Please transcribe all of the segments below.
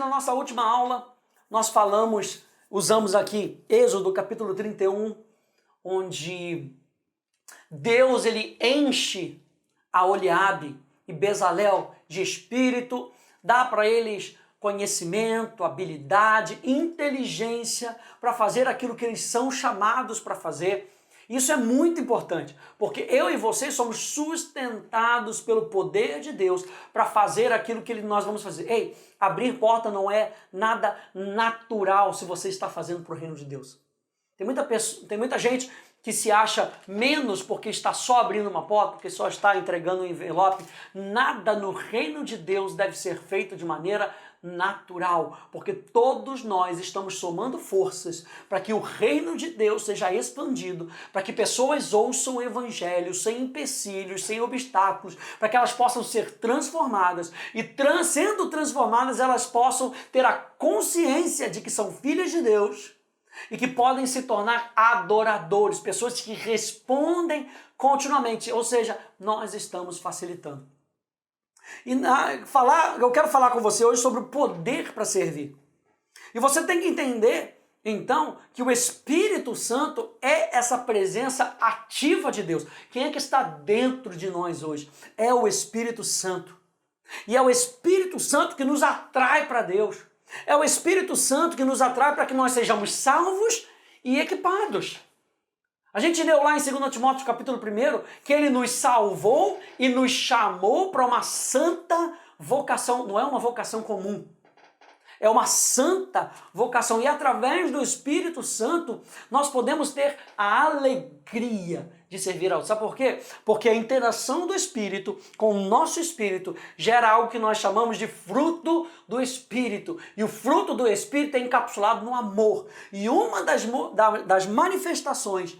na nossa última aula, nós usamos aqui Êxodo capítulo 31, onde Deus ele enche a Oliabe e Bezalel de espírito, dá para eles conhecimento, habilidade, inteligência para fazer aquilo que eles são chamados para fazer. Isso é muito importante, porque eu e você somos sustentados pelo poder de Deus para fazer aquilo que nós vamos fazer. Ei, abrir porta não é nada natural se você está fazendo para o reino de Deus. Tem muita gente que se acha menos porque está só abrindo uma porta, porque só está entregando um envelope. Nada no reino de Deus deve ser feito de maneira natural, porque todos nós estamos somando forças para que o reino de Deus seja expandido, para que pessoas ouçam o evangelho sem empecilhos, sem obstáculos, para que elas possam ser transformadas e sendo transformadas elas possam ter a consciência de que são filhas de Deus e que podem se tornar adoradores, pessoas que respondem continuamente, ou seja, nós estamos facilitando. E eu quero falar com você hoje sobre o poder para servir. E você tem que entender, então, que o Espírito Santo é essa presença ativa de Deus. Quem é que está dentro de nós hoje? É o Espírito Santo. E é o Espírito Santo que nos atrai para Deus. É o Espírito Santo que nos atrai para que nós sejamos salvos e equipados. A gente leu lá em 2 Timóteo capítulo 1 que ele nos salvou e nos chamou para uma santa vocação. Não é uma vocação comum. É uma santa vocação. E através do Espírito Santo nós podemos ter a alegria de servir ao. Sabe por quê? Porque a interação do Espírito com o nosso Espírito gera algo que nós chamamos de fruto do Espírito. E o fruto do Espírito é encapsulado no amor. E uma das manifestações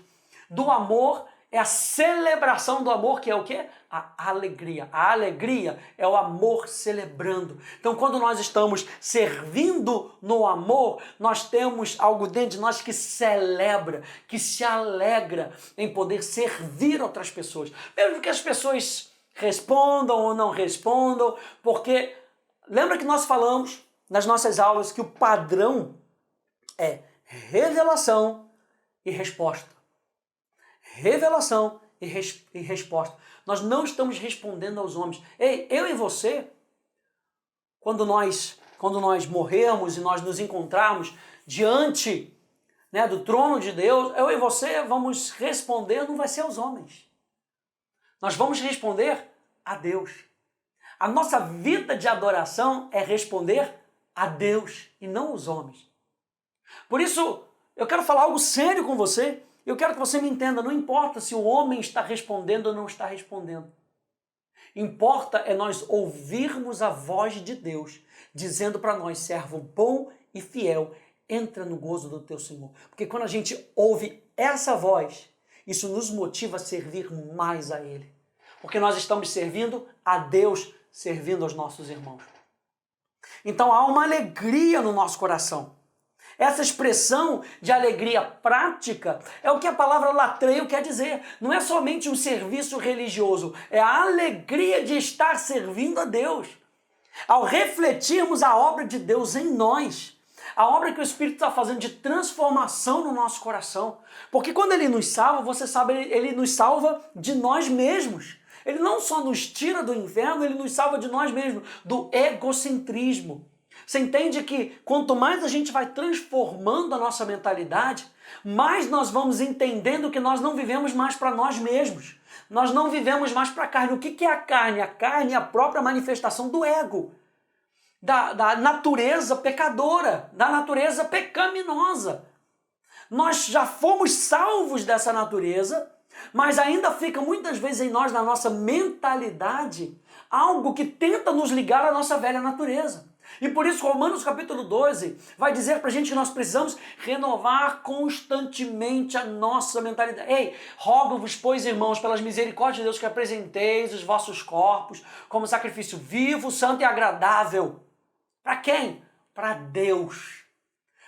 do amor é a celebração do amor, que é o quê? A alegria. A alegria é o amor celebrando. Então, quando nós estamos servindo no amor, nós temos algo dentro de nós que celebra, que se alegra em poder servir outras pessoas. Mesmo que as pessoas respondam ou não respondam, porque lembra que nós falamos nas nossas aulas que o padrão é revelação e resposta. Revelação e resposta. Nós não estamos respondendo aos homens. Ei, eu e você, quando nós morrermos e nós nos encontrarmos diante, do trono de Deus, eu e você vamos responder, não vai ser aos homens. Nós vamos responder a Deus. A nossa vida de adoração é responder a Deus e não aos homens. Por isso, eu quero falar algo sério com você. Eu quero que você me entenda, não importa se o homem está respondendo ou não está respondendo. Importa é nós ouvirmos a voz de Deus, dizendo para nós, servo bom e fiel, entra no gozo do teu Senhor. Porque quando a gente ouve essa voz, isso nos motiva a servir mais a Ele. Porque nós estamos servindo a Deus, servindo aos nossos irmãos. Então há uma alegria no nosso coração. Essa expressão de alegria prática é o que a palavra latreio quer dizer. Não é somente um serviço religioso, é a alegria de estar servindo a Deus. Ao refletirmos a obra de Deus em nós, a obra que o Espírito está fazendo de transformação no nosso coração. Porque quando Ele nos salva, você sabe, Ele nos salva de nós mesmos. Ele não só nos tira do inferno, Ele nos salva de nós mesmos, do egocentrismo. Você entende que quanto mais a gente vai transformando a nossa mentalidade, mais nós vamos entendendo que nós não vivemos mais para nós mesmos. Nós não vivemos mais para a carne. O que é a carne? A carne é a própria manifestação do ego, da natureza pecadora, da natureza pecaminosa. Nós já fomos salvos dessa natureza, mas ainda fica muitas vezes em nós, na nossa mentalidade, algo que tenta nos ligar à nossa velha natureza. E por isso Romanos capítulo 12 vai dizer para a gente que nós precisamos renovar constantemente a nossa mentalidade. Ei, rogo-vos, pois, irmãos, pelas misericórdias de Deus, que apresenteis os vossos corpos como sacrifício vivo, santo e agradável. Para quem? Para Deus.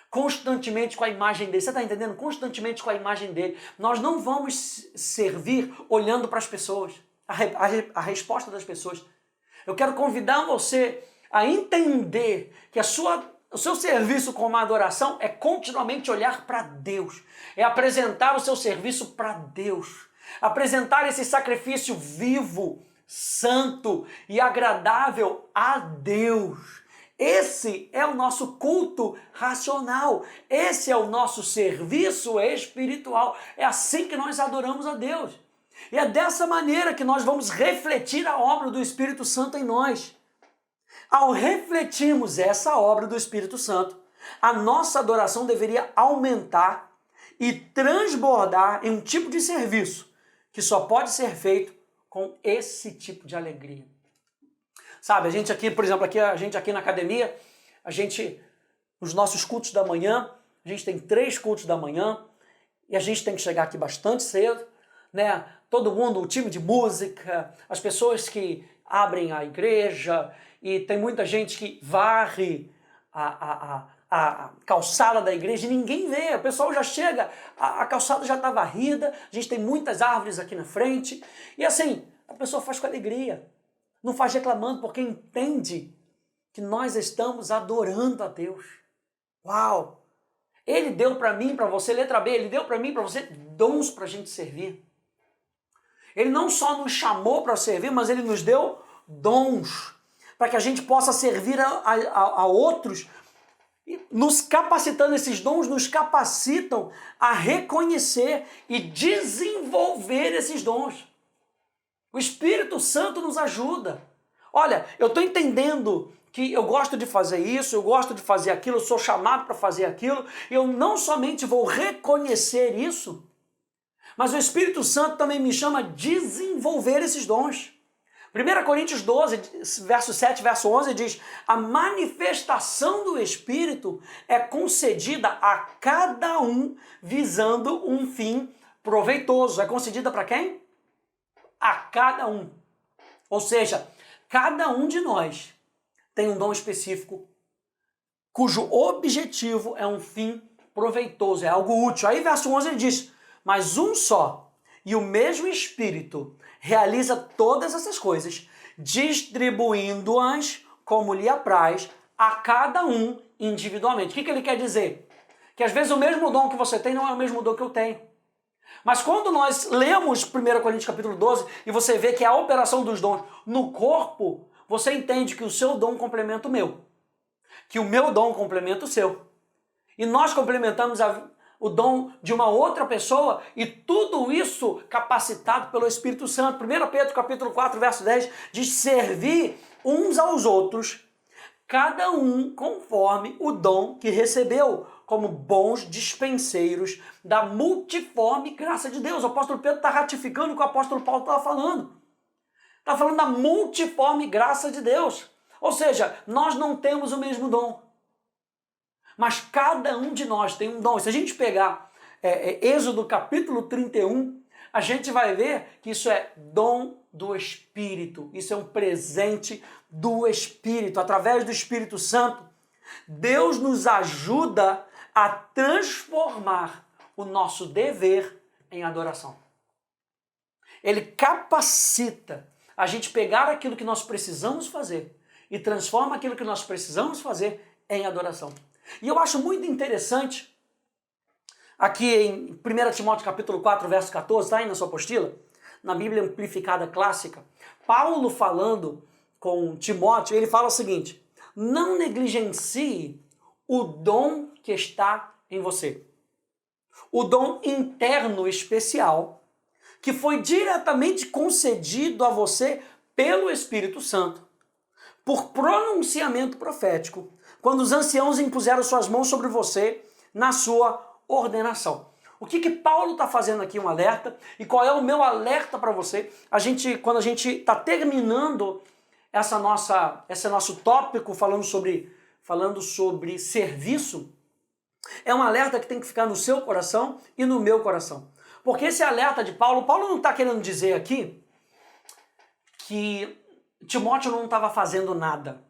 Constantemente com a imagem dele. Você está entendendo? Constantemente com a imagem dele. Nós não vamos servir olhando para as pessoas, a resposta das pessoas. Eu quero convidar você a entender que o seu serviço como adoração é continuamente olhar para Deus, é apresentar o seu serviço para Deus, apresentar esse sacrifício vivo, santo e agradável a Deus. Esse é o nosso culto racional, esse é o nosso serviço espiritual, é assim que nós adoramos a Deus. E é dessa maneira que nós vamos refletir a obra do Espírito Santo em nós. Ao refletirmos essa obra do Espírito Santo, a nossa adoração deveria aumentar e transbordar em um tipo de serviço que só pode ser feito com esse tipo de alegria. Sabe, a gente aqui, por exemplo, a gente aqui na academia, nos nossos cultos da manhã, a gente tem 3 cultos da manhã e a gente tem que chegar aqui bastante cedo, né? Todo mundo, o time de música, as pessoas que abrem a igreja, e tem muita gente que varre a calçada da igreja e ninguém vê, o pessoal já chega, a calçada já está varrida, a gente tem muitas árvores aqui na frente, e assim, a pessoa faz com alegria, não faz reclamando, porque entende que nós estamos adorando a Deus. Uau! Ele deu para mim, para você, letra B, ele deu para mim, para você, dons para a gente servir. Ele não só nos chamou para servir, mas ele nos deu dons, para que a gente possa servir a outros, nos capacitando. Esses dons nos capacitam a reconhecer e desenvolver esses dons. O Espírito Santo nos ajuda. Olha, eu estou entendendo que eu gosto de fazer isso, eu gosto de fazer aquilo, eu sou chamado para fazer aquilo, eu não somente vou reconhecer isso, mas o Espírito Santo também me chama a desenvolver esses dons. 1 Coríntios 12, verso 7, verso 11 diz: a manifestação do Espírito é concedida a cada um visando um fim proveitoso. É concedida para quem? A cada um. Ou seja, cada um de nós tem um dom específico cujo objetivo é um fim proveitoso, é algo útil. Aí verso 11 ele diz: mas um só e o mesmo Espírito realiza todas essas coisas, distribuindo-as como lhe apraz a cada um individualmente. O que ele quer dizer? Que às vezes o mesmo dom que você tem não é o mesmo dom que eu tenho. Mas quando nós lemos 1 Coríntios capítulo 12 e você vê que é a operação dos dons no corpo, você entende que o seu dom complementa o meu, que o meu dom complementa o seu. E nós complementamos o dom de uma outra pessoa, e tudo isso capacitado pelo Espírito Santo. 1 Pedro capítulo 4, verso 10 diz: servir uns aos outros, cada um conforme o dom que recebeu, como bons dispenseiros da multiforme graça de Deus. O apóstolo Pedro está ratificando o que o apóstolo Paulo estava falando. Está falando da multiforme graça de Deus. Ou seja, nós não temos o mesmo dom, mas cada um de nós tem um dom. Se a gente pegar Êxodo capítulo 31, a gente vai ver que isso é dom do Espírito. Isso é um presente do Espírito. Através do Espírito Santo, Deus nos ajuda a transformar o nosso dever em adoração. Ele capacita a gente pegar aquilo que nós precisamos fazer e transforma aquilo que nós precisamos fazer em adoração. E eu acho muito interessante, aqui em 1 Timóteo capítulo 4, verso 14, está aí na sua apostila, na Bíblia Amplificada Clássica, Paulo falando com Timóteo, ele fala o seguinte: não negligencie o dom que está em você. O dom interno especial que foi diretamente concedido a você pelo Espírito Santo, por pronunciamento profético, quando os anciãos impuseram suas mãos sobre você na sua ordenação. O que Paulo está fazendo aqui, um alerta, e qual é o meu alerta para você? Quando a gente está terminando esse nosso tópico falando sobre serviço, é um alerta que tem que ficar no seu coração e no meu coração. Porque esse alerta de Paulo não está querendo dizer aqui que Timóteo não estava fazendo nada.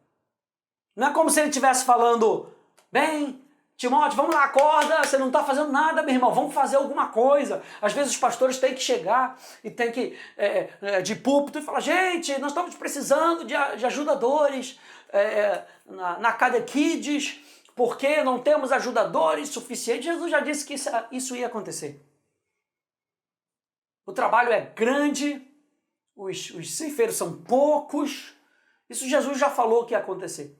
Não é como se ele estivesse falando: bem, Timóteo, vamos lá, acorda, você não está fazendo nada, meu irmão, vamos fazer alguma coisa. Às vezes os pastores têm que chegar e têm que, de púlpito, e falar, gente, nós estamos precisando de ajudadores na Cada Kids, porque não temos ajudadores suficientes. Jesus já disse que isso ia acontecer. O trabalho é grande, os ceifeiros são poucos, isso Jesus já falou que ia acontecer.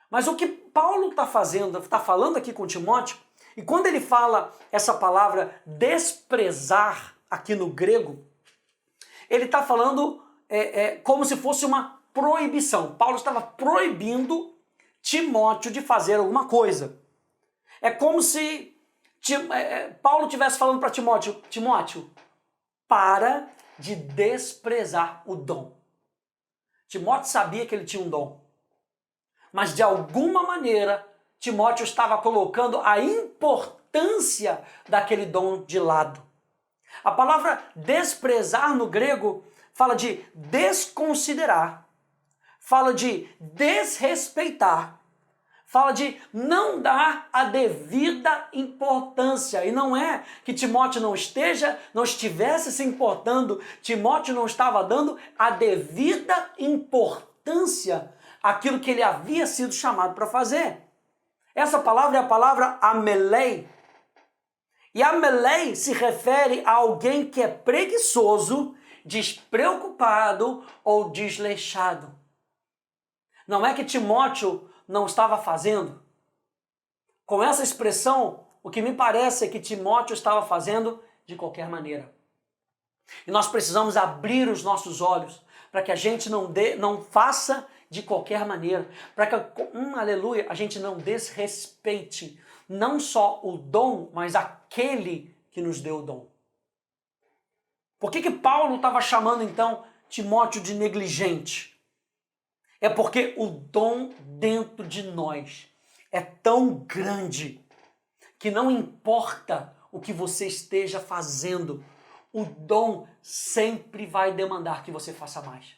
Mas o que Paulo está falando aqui com Timóteo, e quando ele fala essa palavra desprezar aqui no grego, ele está falando como se fosse uma proibição. Paulo estava proibindo Timóteo de fazer alguma coisa. É como se Paulo estivesse falando para Timóteo, Timóteo, para de desprezar o dom. Timóteo sabia que ele tinha um dom. Mas de alguma maneira, Timóteo estava colocando a importância daquele dom de lado. A palavra desprezar no grego fala de desconsiderar, fala de desrespeitar, fala de não dar a devida importância. E não é que Timóteo não estivesse se importando, Timóteo não estava dando a devida importância aquilo que ele havia sido chamado para fazer. Essa palavra é a palavra amelei. E amelei se refere a alguém que é preguiçoso, despreocupado ou desleixado. Não é que Timóteo não estava fazendo. Com essa expressão, o que me parece é que Timóteo estava fazendo de qualquer maneira. E nós precisamos abrir os nossos olhos para que a gente não faça de qualquer maneira, para que, aleluia, a gente não desrespeite não só o dom, mas aquele que nos deu o dom. Por que Paulo estava chamando então Timóteo de negligente? É porque o dom dentro de nós é tão grande que não importa o que você esteja fazendo, o dom sempre vai demandar que você faça mais.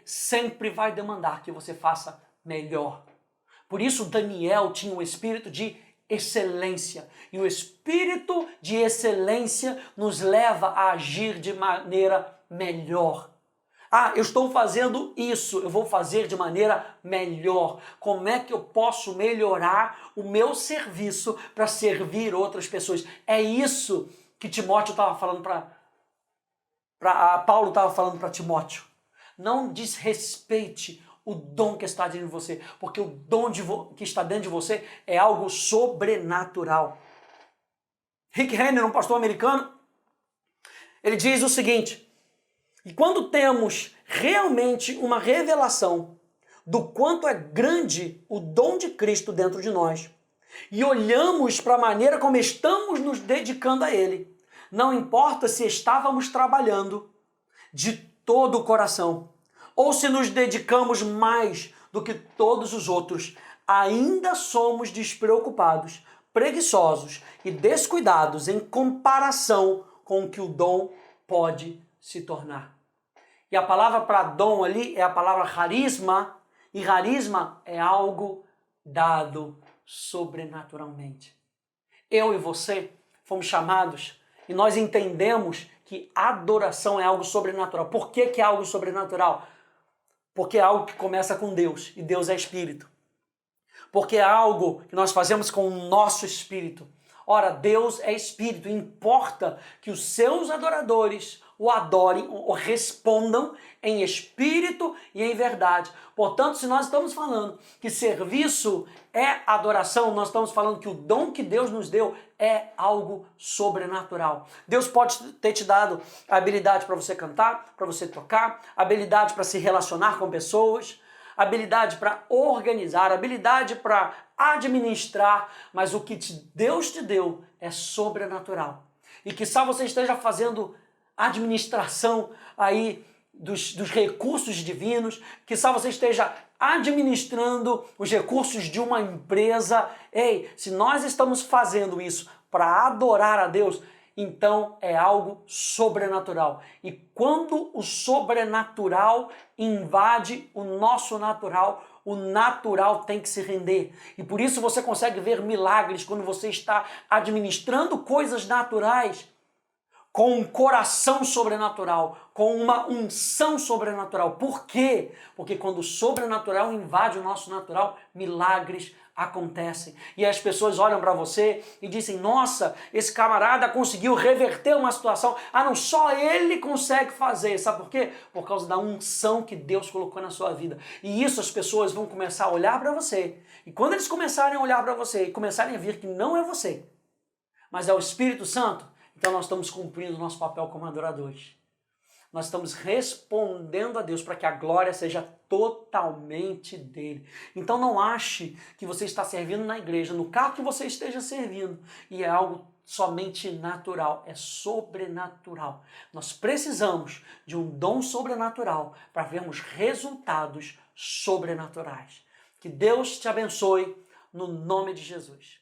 Sempre vai demandar que você faça melhor. Por isso Daniel tinha um espírito de excelência. E o espírito de excelência nos leva a agir de maneira melhor. Eu estou fazendo isso, eu vou fazer de maneira melhor. Como é que eu posso melhorar o meu serviço para servir outras pessoas? É isso que Timóteo estava falando Paulo estava falando para Timóteo. Não desrespeite o dom que está dentro de você, porque o dom que está dentro de você é algo sobrenatural. Rick Renner, um pastor americano, ele diz o seguinte: e quando temos realmente uma revelação do quanto é grande o dom de Cristo dentro de nós, e olhamos para a maneira como estamos nos dedicando a Ele, não importa se estávamos trabalhando de todo o coração, ou se nos dedicamos mais do que todos os outros, ainda somos despreocupados, preguiçosos e descuidados em comparação com o que o dom pode se tornar. E a palavra para dom ali é a palavra carisma, e carisma é algo dado sobrenaturalmente. Eu e você fomos chamados e nós entendemos que adoração é algo sobrenatural. Por que é algo sobrenatural? Porque é algo que começa com Deus, e Deus é espírito. Porque é algo que nós fazemos com o nosso espírito. Ora, Deus é espírito, importa que os seus adoradores o adorem, o respondam em espírito e em verdade. Portanto, se nós estamos falando que serviço é adoração, nós estamos falando que o dom que Deus nos deu é algo sobrenatural. Deus pode ter te dado a habilidade para você cantar, para você tocar, habilidade para se relacionar com pessoas, habilidade para organizar, habilidade para administrar, mas o que Deus te deu é sobrenatural. E quizá você esteja fazendo administração aí dos recursos divinos, quizá você esteja administrando os recursos de uma empresa. Se nós estamos fazendo isso para adorar a Deus, então é algo sobrenatural. E quando o sobrenatural invade o nosso natural, o natural tem que se render. E por isso você consegue ver milagres quando você está administrando coisas naturais com um coração sobrenatural, com uma unção sobrenatural. Por quê? Porque quando o sobrenatural invade o nosso natural, milagres acontecem. E as pessoas olham para você e dizem, nossa, esse camarada conseguiu reverter uma situação. Ah, não, só ele consegue fazer. Sabe por quê? Por causa da unção que Deus colocou na sua vida. E isso as pessoas vão começar a olhar para você. E quando eles começarem a olhar para você e começarem a ver que não é você, mas é o Espírito Santo, então nós estamos cumprindo o nosso papel como adoradores. Nós estamos respondendo a Deus para que a glória seja totalmente dele. Então não ache que você está servindo na igreja, no carro que você esteja servindo, e é algo somente natural, é sobrenatural. Nós precisamos de um dom sobrenatural para vermos resultados sobrenaturais. Que Deus te abençoe no nome de Jesus.